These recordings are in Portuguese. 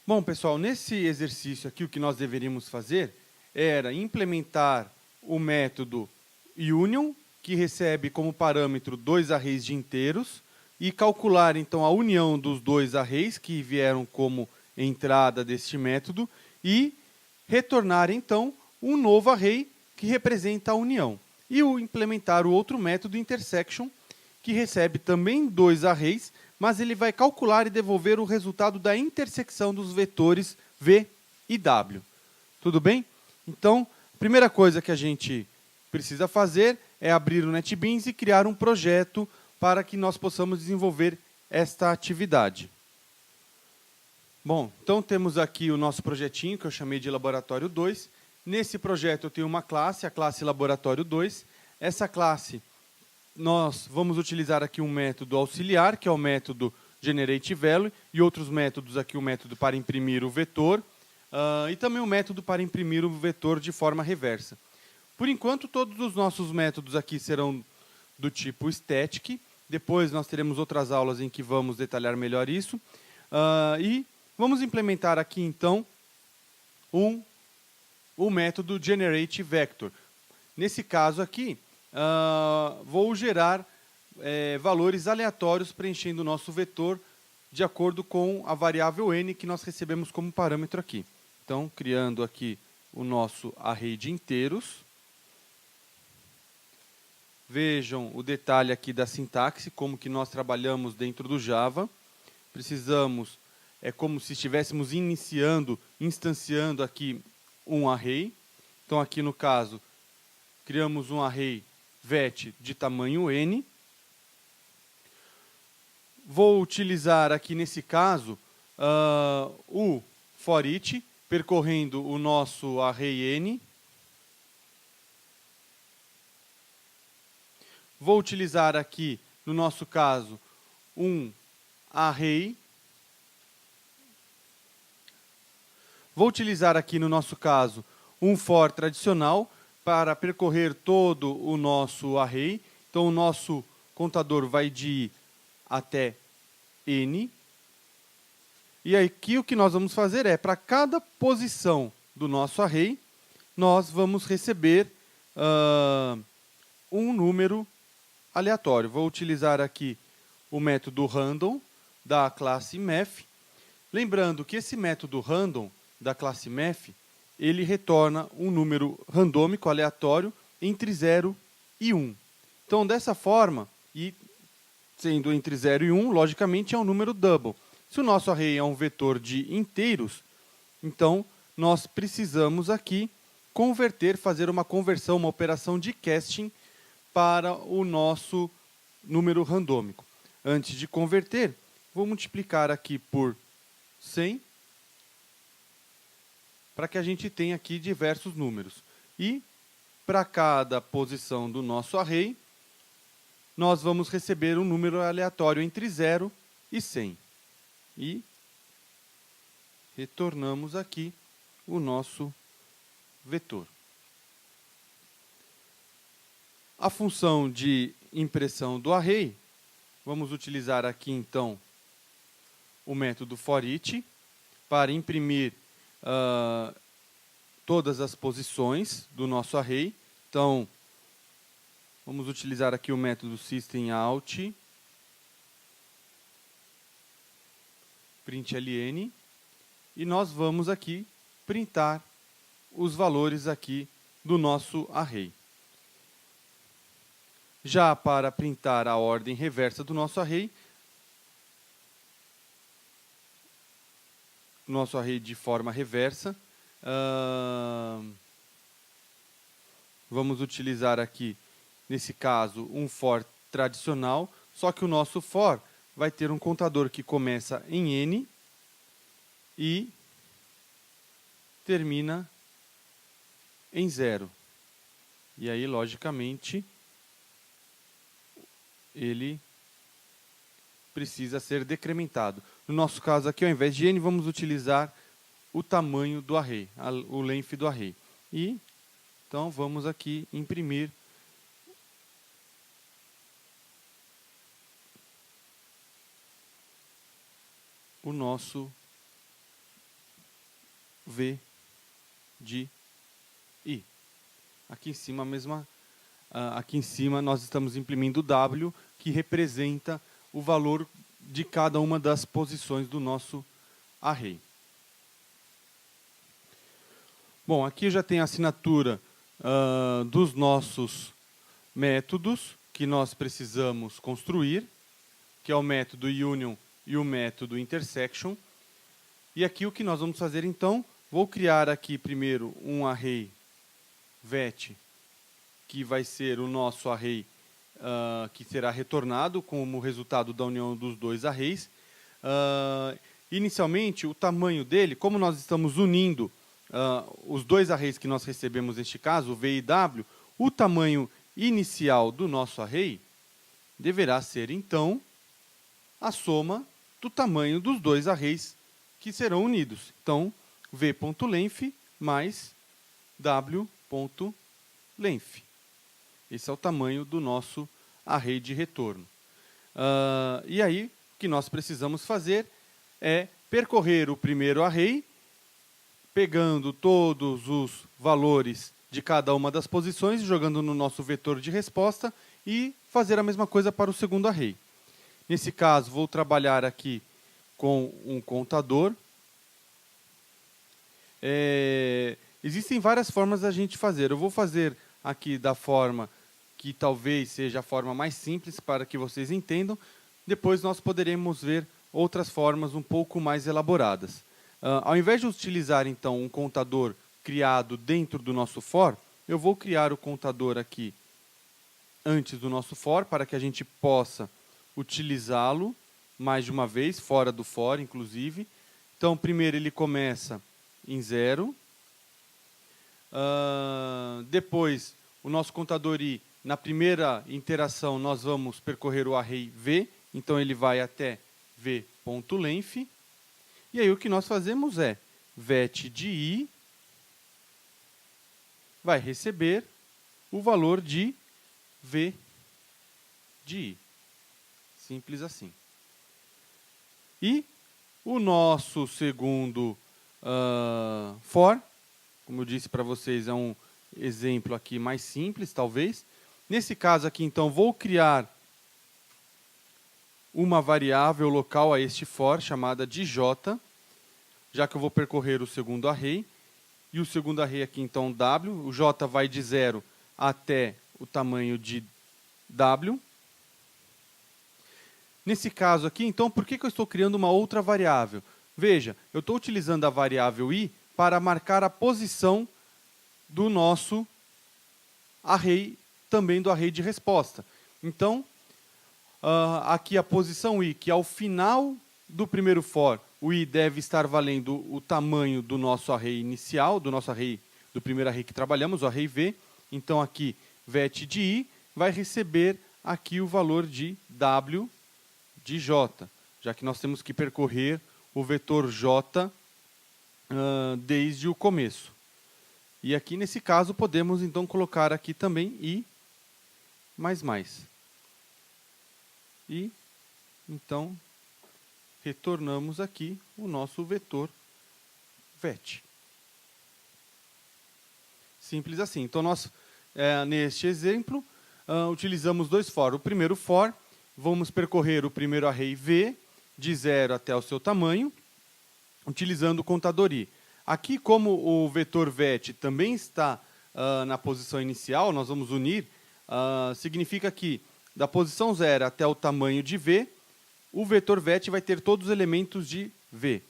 Bom, pessoal, nesse exercício aqui, o que nós deveríamos fazer era implementar o método union, que recebe como parâmetro dois arrays de inteiros, e calcular, então, a união dos dois arrays que vieram como entrada deste método, e retornar, então, um novo array que representa a união. E implementar o outro método intersection, que recebe também dois arrays, mas ele vai calcular e devolver o resultado da intersecção dos vetores v e w. Tudo bem? Então, a primeira coisa que a gente precisa fazer é abrir o NetBeans e criar um projeto para que nós possamos desenvolver esta atividade. Bom, então temos aqui o nosso projetinho, que eu chamei de Laboratório 2. Nesse projeto eu tenho uma classe, a classe Laboratório 2. Essa classe, nós vamos utilizar aqui um método auxiliar, que é o método GenerateValue, e outros métodos aqui, o método para imprimir o vetor, e também o método para imprimir o vetor de forma reversa. Por enquanto, todos os nossos métodos aqui serão do tipo static. Depois nós teremos outras aulas em que vamos detalhar melhor isso. E vamos implementar aqui, então, o método GenerateVector. Nesse caso aqui, vou gerar valores aleatórios preenchendo o nosso vetor de acordo com a variável n que nós recebemos como parâmetro aqui. Então, criando aqui o nosso array de inteiros. Vejam o detalhe aqui da sintaxe, como que nós trabalhamos dentro do Java. Precisamos, é como se estivéssemos instanciando aqui um array. Então, aqui no caso, criamos um array vet de tamanho n. Vou utilizar aqui, nesse caso, o foreach, percorrendo o nosso array n. Vou utilizar aqui, no nosso caso, um array. Vou utilizar aqui, no nosso caso, um for tradicional para percorrer todo o nosso array. Então, o nosso contador vai de i até n. E aqui o que nós vamos fazer é, para cada posição do nosso array, nós vamos receber um número aleatório. Vou utilizar aqui o método random da classe math. Lembrando que esse método random da classe math, ele retorna um número randômico aleatório entre 0 e 1. Então, dessa forma, e sendo entre 0 e 1, logicamente é um número double. Se o nosso array é um vetor de inteiros, então nós precisamos aqui fazer uma conversão, uma operação de casting para o nosso número randômico. Antes de converter, vou multiplicar aqui por 100, para que a gente tenha aqui diversos números. E, para cada posição do nosso array, nós vamos receber um número aleatório entre 0 e 100. E retornamos aqui o nosso vetor. A função de impressão do array, vamos utilizar aqui, então, o método foreach para imprimir todas as posições do nosso array. Então, vamos utilizar aqui o método systemout, println, e nós vamos aqui printar os valores aqui do nosso array. Já para printar a ordem reversa do nosso array de forma reversa, vamos utilizar aqui, nesse caso, um for tradicional, só que o nosso for vai ter um contador que começa em n e termina em 0. E aí, logicamente, ele precisa ser decrementado. No nosso caso aqui, ao invés de n, vamos utilizar o tamanho do array, o length do array. E, então, vamos aqui imprimir o nosso V de I. Aqui em cima, aqui em cima nós estamos imprimindo o W, que representa o valor de cada uma das posições do nosso array. Bom, aqui já tem a assinatura dos nossos métodos que nós precisamos construir, que é o método union e o método intersection. E aqui o que nós vamos fazer então, vou criar aqui primeiro um array vet, que vai ser o nosso array que será retornado como resultado da união dos dois arrays. Inicialmente, o tamanho dele, como nós estamos unindo os dois arrays que nós recebemos neste caso, o V e W, o tamanho inicial do nosso array deverá ser, então, a soma do tamanho dos dois arrays que serão unidos. Então, v.length mais w.length. Esse é o tamanho do nosso array de retorno. E aí, o que nós precisamos fazer é percorrer o primeiro array, pegando todos os valores de cada uma das posições, jogando no nosso vetor de resposta e fazer a mesma coisa para o segundo array. Nesse caso, vou trabalhar aqui com um contador. Existem várias formas da gente fazer. Eu vou fazer aqui da forma que talvez seja a forma mais simples para que vocês entendam. Depois nós poderemos ver outras formas um pouco mais elaboradas. Ao invés de utilizar, então, um contador criado dentro do nosso for, eu vou criar o contador aqui antes do nosso for, para que a gente possa utilizá-lo mais de uma vez, fora do for, inclusive. Então, primeiro ele começa em 0. Depois, o nosso contador I, na primeira interação, nós vamos percorrer o array V, então ele vai até v.length. E aí o que nós fazemos é vet de I vai receber o valor de V de I. Simples assim. E o nosso segundo for, como eu disse para vocês, é um exemplo aqui mais simples, talvez. Nesse caso aqui, então, vou criar uma variável local a este for, chamada de j, já que eu vou percorrer o segundo array. E o segundo array aqui, então, w. O j vai de 0 até o tamanho de w. Nesse caso aqui, então, por que eu estou criando uma outra variável? Veja, eu estou utilizando a variável i para marcar a posição do nosso array, também do array de resposta. Então, aqui a posição i, que ao final do primeiro for, o i deve estar valendo o tamanho do nosso array inicial, do primeiro array que trabalhamos, o array v. Então, aqui, vet de i vai receber aqui o valor de w de j, já que nós temos que percorrer o vetor j desde o começo. E aqui, nesse caso, podemos, então, colocar aqui também i mais. E, então, retornamos aqui o nosso vetor vet. Simples assim. Então, nós, neste exemplo, utilizamos dois for. O primeiro for, vamos percorrer o primeiro array v, de 0 até o seu tamanho, utilizando o contador i. Aqui, como o vetor vet também está na posição inicial, nós vamos unir, significa que da posição 0 até o tamanho de v, o vetor vet vai ter todos os elementos de v.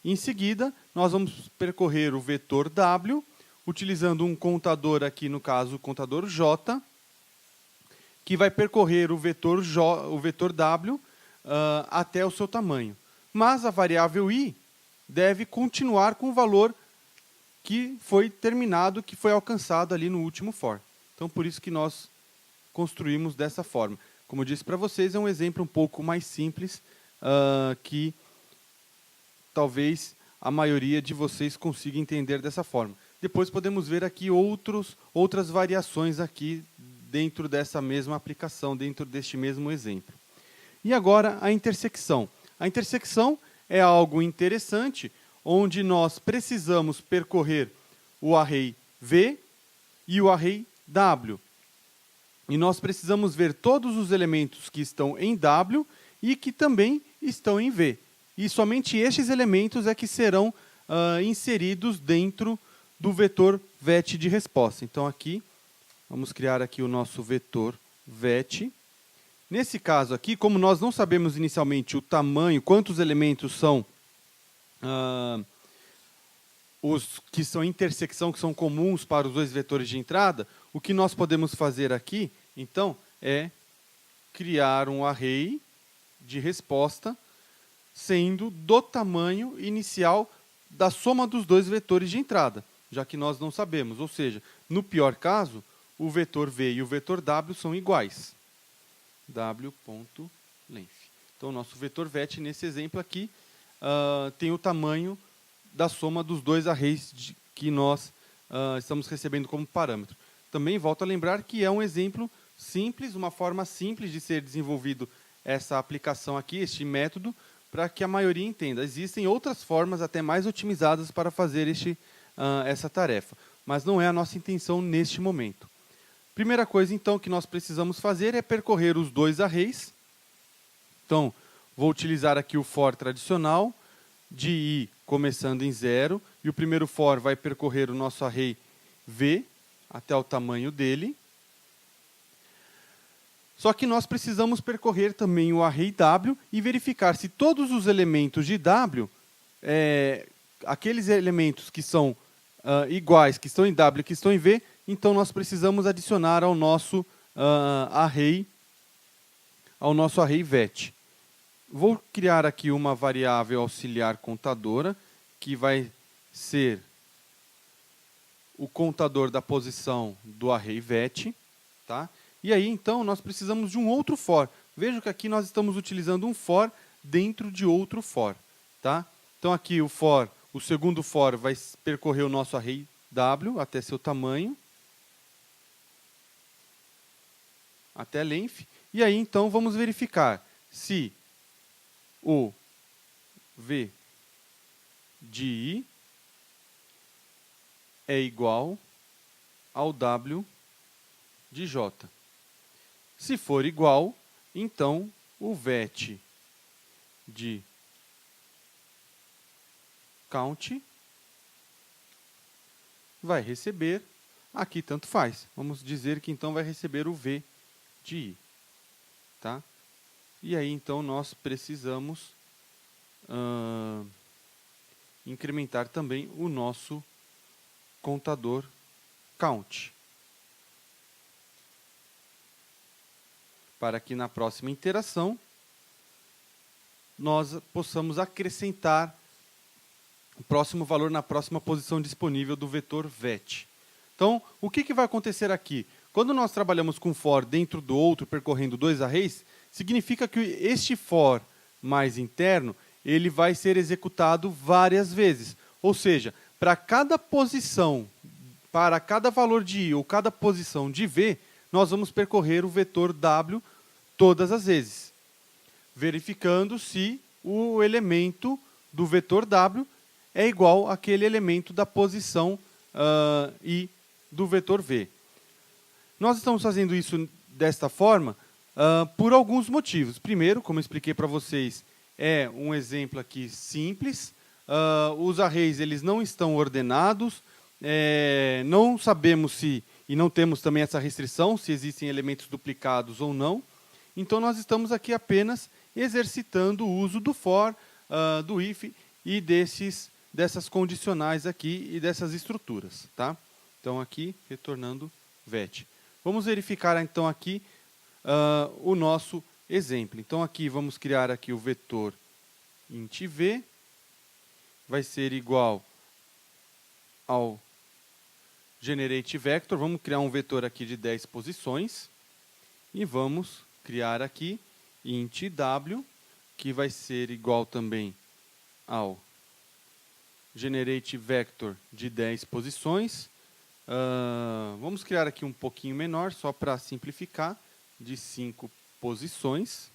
Em seguida, nós vamos percorrer o vetor w, utilizando um contador aqui, no caso, o contador j, que vai percorrer o vetor w até o seu tamanho. Mas a variável i deve continuar com o valor que foi terminado, que foi alcançado ali no último for. Então, por isso que nós construímos dessa forma. Como eu disse para vocês, é um exemplo um pouco mais simples, que talvez a maioria de vocês consiga entender dessa forma. Depois podemos ver aqui outras variações aqui dentro dessa mesma aplicação, dentro deste mesmo exemplo. E agora a intersecção. A intersecção é algo interessante, onde nós precisamos percorrer o array V e o array W. E nós precisamos ver todos os elementos que estão em W e que também estão em V. E somente estes elementos é que serão inseridos dentro do vetor VET de resposta. Então, aqui, vamos criar aqui o nosso vetor VET. Nesse caso aqui, como nós não sabemos inicialmente o tamanho, quantos elementos são os que são intersecção, que são comuns para os dois vetores de entrada, o que nós podemos fazer aqui, então, é criar um array de resposta sendo do tamanho inicial da soma dos dois vetores de entrada, já que nós não sabemos. Ou seja, no pior caso, o vetor V e o vetor W são iguais. W.length. Então, o nosso vetor VET, nesse exemplo aqui, tem o tamanho da soma dos dois arrays que nós estamos recebendo como parâmetro. Também volto a lembrar que é um exemplo simples, uma forma simples de ser desenvolvido essa aplicação aqui, este método, para que a maioria entenda. Existem outras formas até mais otimizadas para fazer essa tarefa, mas não é a nossa intenção neste momento. Primeira coisa, então, que nós precisamos fazer é percorrer os dois arrays. Então, vou utilizar aqui o for tradicional, de i começando em 0, e o primeiro for vai percorrer o nosso array V até o tamanho dele. Só que nós precisamos percorrer também o array W e verificar se todos os elementos de W, aqueles elementos que são iguais, que estão em W e que estão em V, então nós precisamos adicionar ao nosso array VET. Vou criar aqui uma variável auxiliar contadora, que vai ser o contador da posição do array VET. Tá? E aí, então, nós precisamos de um outro for. Veja que aqui nós estamos utilizando um for dentro de outro for. Tá? Então, aqui o segundo for vai percorrer o nosso array W até seu tamanho, até length. E aí, então, vamos verificar se o V de I é igual ao W de J. Se for igual, então o VET de count vai receber, aqui tanto faz, vamos dizer que então vai receber o V de I. Tá? E aí, então, nós precisamos incrementar também o nosso contador count, para que na próxima iteração nós possamos acrescentar o próximo valor na próxima posição disponível do vetor VET. Então, o que vai acontecer aqui? Quando nós trabalhamos com for dentro do outro, percorrendo dois arrays, significa que este for mais interno, ele vai ser executado várias vezes. Ou seja, para cada posição, para cada valor de i ou cada posição de v, nós vamos percorrer o vetor w todas as vezes, verificando se o elemento do vetor w é igual àquele elemento da posição i do vetor v. Nós estamos fazendo isso desta forma por alguns motivos. Primeiro, como eu expliquei para vocês, é um exemplo aqui simples. Os arrays eles não estão ordenados, não sabemos se, e não temos também essa restrição, se existem elementos duplicados ou não. Então, nós estamos aqui apenas exercitando o uso do for, do if e dessas condicionais aqui e dessas estruturas. Tá? Então, aqui, retornando VET. Vamos verificar, então, aqui o nosso exemplo. Então, aqui, vamos criar aqui o vetor int v, vai ser igual ao generate vector. Vamos criar um vetor aqui de 10 posições. E vamos criar aqui int w, que vai ser igual também ao generate vector de 10 posições. Vamos criar aqui um pouquinho menor, só para simplificar, de 5 posições.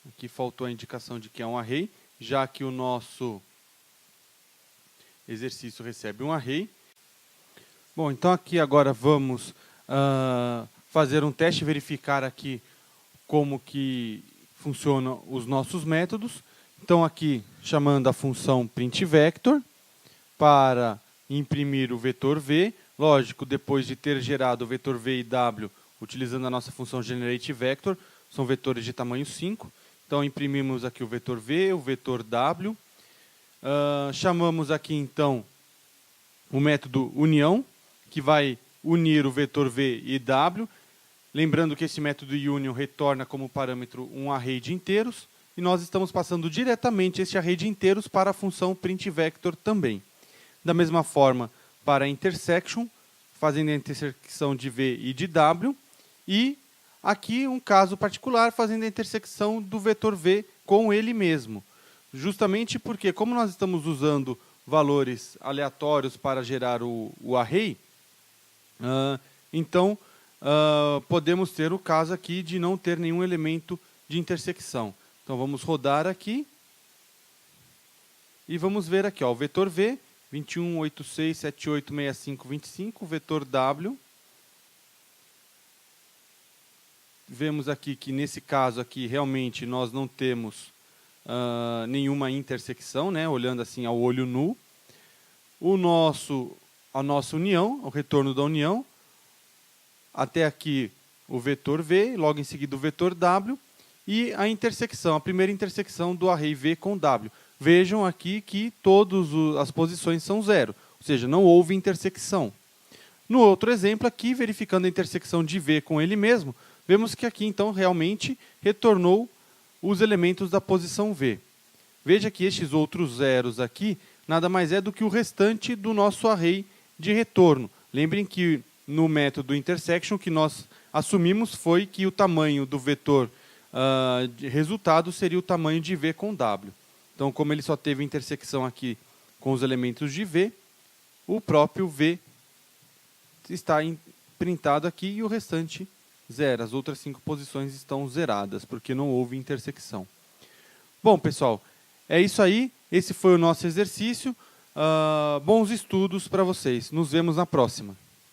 Aqui faltou a indicação de que é um array, já que o nosso exercício recebe um array. Bom, então aqui agora vamos fazer um teste, verificar aqui como que funcionam os nossos métodos. Então aqui chamando a função printVector para imprimir o vetor v. Lógico, depois de ter gerado o vetor v e w, utilizando a nossa função generateVector, são vetores de tamanho 5. Então imprimimos aqui o vetor v, o vetor w. Chamamos aqui então o método união, que vai unir o vetor v e w. Lembrando que esse método union retorna como parâmetro um array de inteiros. E nós estamos passando diretamente esse array de inteiros para a função printVector também. Da mesma forma, para a intersection, fazendo a intersecção de v e de w. E aqui um caso particular, fazendo a intersecção do vetor v com ele mesmo. Justamente porque, como nós estamos usando valores aleatórios para gerar o array, então podemos ter o caso aqui de não ter nenhum elemento de intersecção. Então vamos rodar aqui e vamos ver aqui, ó, o vetor v, 21, 86, 78, 65, 25, o vetor w. Vemos aqui que nesse caso aqui realmente nós não temos nenhuma intersecção, né, olhando assim ao olho nu. A nossa união, o retorno da união, até aqui o vetor v, logo em seguida o vetor w, e a intersecção, a primeira intersecção do array v com w. Vejam aqui que todas as posições são zero, ou seja, não houve intersecção. No outro exemplo aqui, verificando a intersecção de v com ele mesmo, vemos que aqui então realmente retornou os elementos da posição v. Veja que estes outros zeros aqui nada mais é do que o restante do nosso array de retorno. Lembrem que no método intersection que nós assumimos foi que o tamanho do vetor de resultado seria o tamanho de v com w. Então, como ele só teve intersecção aqui com os elementos de v, o próprio v está printado aqui e o restante zero. As outras 5 posições estão zeradas, porque não houve intersecção. Bom, pessoal, é isso aí. Esse foi o nosso exercício. Bons estudos para vocês. Nos vemos na próxima.